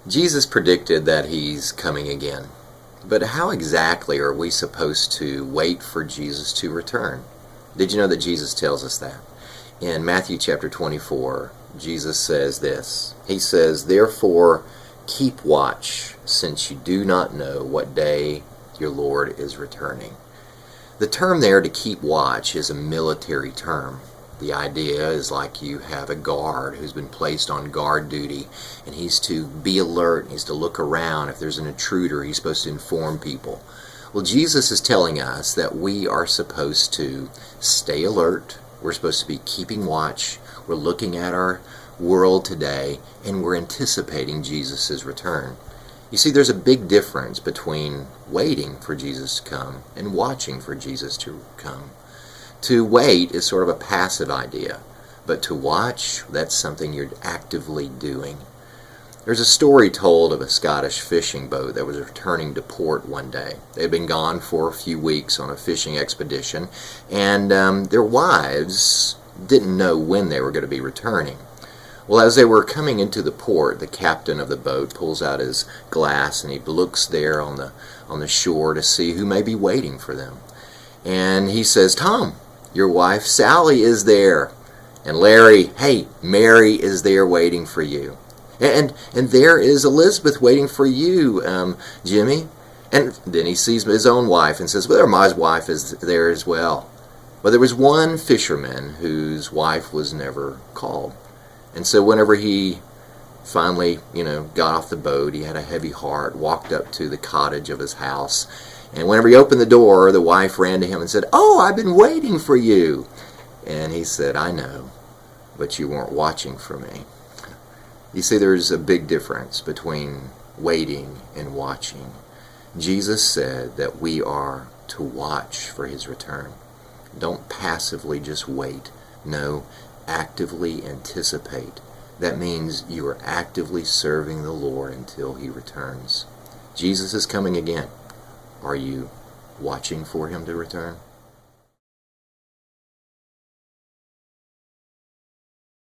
Jesus predicted that he's coming again. But how exactly are we supposed to wait for Jesus to return? Did you know that Jesus tells us that? In Matthew chapter 24, Jesus says this. He says, "Therefore, keep watch, since you do not know what day your Lord is returning." The term there, to keep watch, is a military term. The idea is like you have a guard who's been placed on guard duty, and he's to be alert, he's to look around. If there's an intruder, he's supposed to inform people. Well, Jesus is telling us that we are supposed to stay alert, we're supposed to be keeping watch, we're looking at our world today, and we're anticipating Jesus' return. You see, there's a big difference between waiting for Jesus to come and watching for Jesus to come. To wait is sort of a passive idea, but to watch, that's something you're actively doing. There's a story told of a Scottish fishing boat that was returning to port one day. They had been gone for a few weeks on a fishing expedition, and their wives didn't know when they were going to be returning. Well, as they were coming into the port, the captain of the boat pulls out his glass and he looks there on the shore to see who may be waiting for them. And he says, "Tom, your wife Sally is there. And Larry, hey, Mary is there waiting for you. And there is Elizabeth waiting for you, Jimmy." And then he sees his own wife and says, "Well, my wife is there as well." But there was one fisherman whose wife was never called. And so whenever he finally, got off the boat, he had a heavy heart, walked up to the cottage of his house, and whenever he opened the door, the wife ran to him and said, "Oh, I've been waiting for you." And he said, "I know, but you weren't watching for me." You see, there's a big difference between waiting and watching. Jesus said that we are to watch for his return. Don't passively just wait. No, actively anticipate. That means you are actively serving the Lord until he returns. Jesus is coming again. Are you watching for him to return?